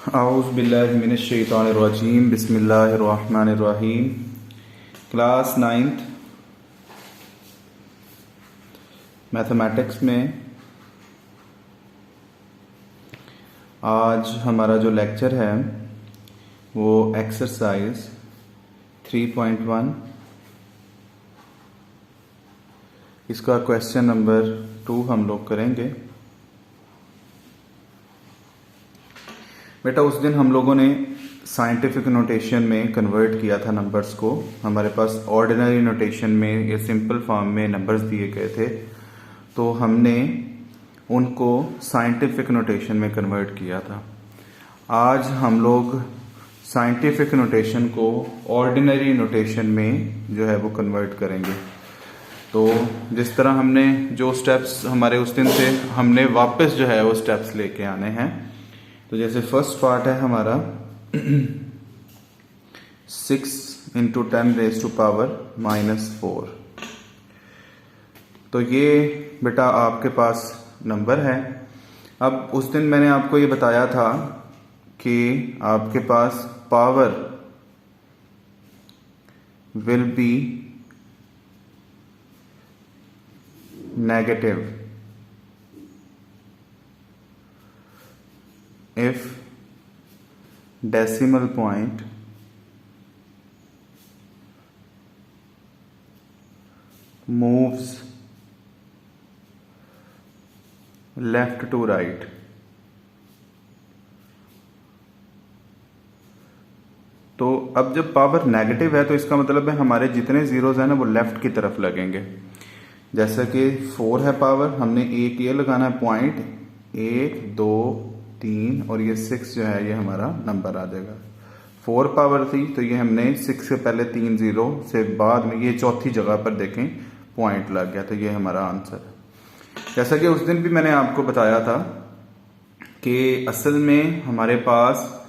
आऊज़ बिल्लाहि मिनश शैतानिर रजीम बिस्मिल्लाहिर रहमानिर रहीम। Class 9th mathematics में आज हमारा जो लेक्चर है वो एक्सरसाइज 3.1 इसका क्वेश्चन नंबर 2 हम लोग करेंगे। बेटा उस दिन हम लोगों ने साइंटिफिक नोटेशन में कन्वर्ट किया था नंबर्स को। हमारे पास ऑर्डिनरी नोटेशन में या सिंपल फॉर्म में नंबर्स दिए गए थे, तो हमने उनको साइंटिफिक नोटेशन में कन्वर्ट किया था। आज हम लोग साइंटिफिक नोटेशन को ऑर्डिनरी नोटेशन में जो है वो कन्वर्ट करेंगे। तो जिस तरह हमने जो स्टेप्स हमारे उस दिन से हमने वापस जो है वो स्टेप्स लेके आने हैं। तो जैसे फर्स्ट पार्ट है हमारा 6 इंटू 10 रेज टू पावर -4। तो ये बेटा आपके पास नंबर है। अब उस दिन मैंने आपको ये बताया था कि आपके पास power will be negative if decimal point moves left to right। तो अब जब पावर नेगेटिव है तो इसका मतलब है हमारे जितने जीरोज हैं ना वो लेफ्ट की तरफ लगेंगे। जैसा कि 4 है पावर, हमने एक ये लगाना है पॉइंट, 1 2 3 और ये 6 जो है ये हमारा नंबर आ जाएगा। 4 पावर थी तो ये हमने 6 से पहले 3 जीरो से बाद में ये चौथी जगह पर देखें पॉइंट लग गया, तो ये हमारा आंसर है। जैसा कि उस दिन भी मैंने आपको बताया था कि असल में हमारे पास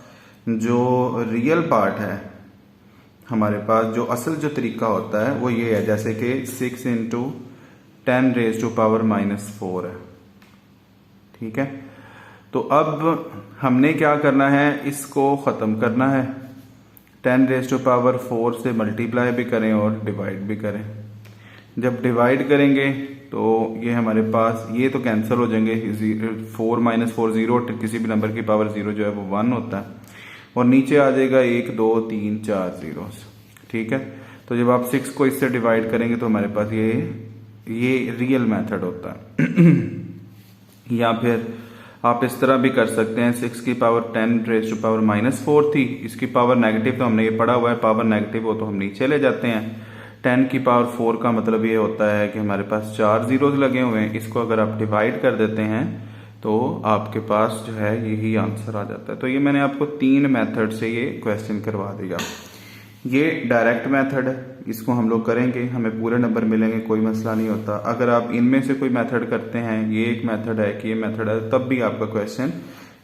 जो रियल पार्ट है, हमारे पास जो असल जो तरीका होता है वो ये है, जैसे कि 6 इंटू 10 रेज टू पावर -4 है। ठीक है, तो अब हमने क्या करना है, इसको ख़त्म करना है। 10 रेज टू पावर 4 से मल्टीप्लाई भी करें और डिवाइड भी करें। जब डिवाइड करेंगे तो ये हमारे पास ये तो कैंसिल हो जाएंगे। 4 -4 0, किसी भी नंबर की पावर 0 जो है वो 1 होता है, और नीचे आ जाएगा 1 2 3 4 जीरोस। ठीक है, तो जब आप 6 को इससे डिवाइड करेंगे तो हमारे पास ये रियल मेथड होता है। या फिर आप इस तरह भी कर सकते हैं, 6 की पावर 10 रेज टू पावर -4 थी, इसकी पावर नेगेटिव तो हमने ये पढ़ा हुआ है, पावर नेगेटिव हो तो हम नीचे ले जाते हैं। 10 की पावर 4 का मतलब ये होता है कि हमारे पास 4 जीरोज लगे हुए हैं, इसको अगर आप डिवाइड कर देते हैं तो आपके पास जो है यही आंसर आ जाता है। तो ये मैंने आपको 3 मेथड से ये क्वेश्चन करवा दिया। ये डायरेक्ट मेथड है, इसको हम लोग करेंगे, हमें पूरे नंबर मिलेंगे, कोई मसला नहीं होता। अगर आप इनमें से कोई मेथड करते हैं, ये एक मेथड है कि ये मेथड है, तब भी आपका क्वेश्चन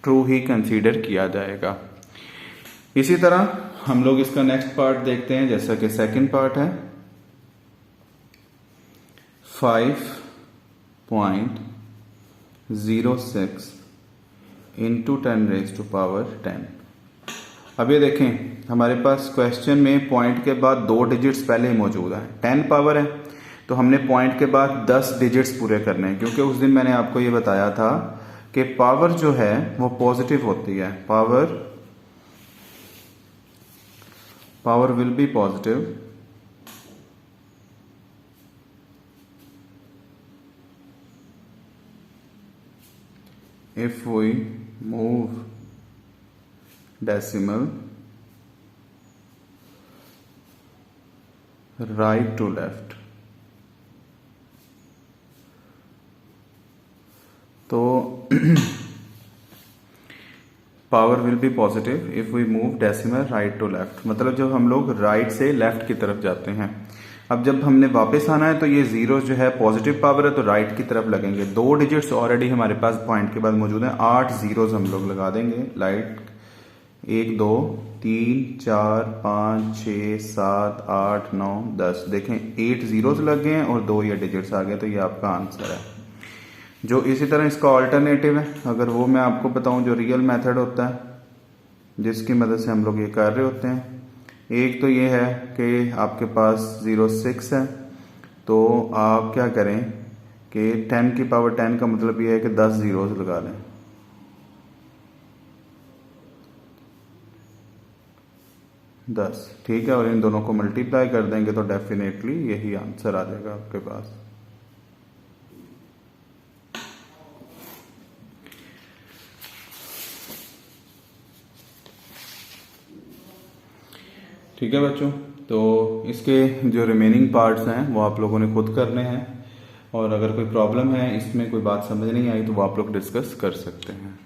ट्रू ही कंसीडर किया जाएगा। इसी तरह हम लोग इसका नेक्स्ट पार्ट देखते हैं, जैसा कि सेकंड पार्ट है 5.06 इंटू 10 रेज टू पावर 10। अब ये देखें हमारे पास क्वेश्चन में पॉइंट के बाद 2 डिजिट्स पहले ही मौजूद है। 10 पावर है तो हमने पॉइंट के बाद 10 डिजिट्स पूरे करने हैं, क्योंकि उस दिन मैंने आपको ये बताया था कि पावर जो है वो पॉजिटिव होती है। Power will be positive if we move decimal right to left। तो power will be positive if we move decimal right to left, मतलब जब हम लोग राइट से लेफ्ट की तरफ जाते हैं। अब जब हमने वापस आना है तो ये जीरो जो है पॉजिटिव पावर है तो राइट की तरफ लगेंगे। 2 डिजिट्स ऑलरेडी हमारे पास पॉइंट के बाद मौजूद हैं, 8 जीरोज हम लोग लगा देंगे। लाइट 1 2 3 4 5 6 7 8 9 10, देखें 8 जीरोज लग गए हैं और 2 ये डिजिट्स आ गए, तो ये आपका आंसर है। जो इसी तरह इसका ऑल्टरनेटिव है, अगर वो मैं आपको बताऊं जो रियल मेथड होता है, जिसकी मदद से हम लोग ये कर रहे होते हैं। एक तो ये है कि आपके पास 06 है, तो आप क्या करें कि 10 की पावर 10 का मतलब ये है कि 10 जीरोस लगा लें। 10, ठीक है, और इन दोनों को मल्टीप्लाई कर देंगे तो डेफिनेटली यही आंसर आ जाएगा आपके पास। ठीक है बच्चों, तो इसके जो रिमेनिंग पार्ट्स हैं वो आप लोगों ने खुद करने हैं, और अगर कोई प्रॉब्लम है, इसमें कोई बात समझ नहीं आई, तो वो आप लोग डिस्कस कर सकते हैं।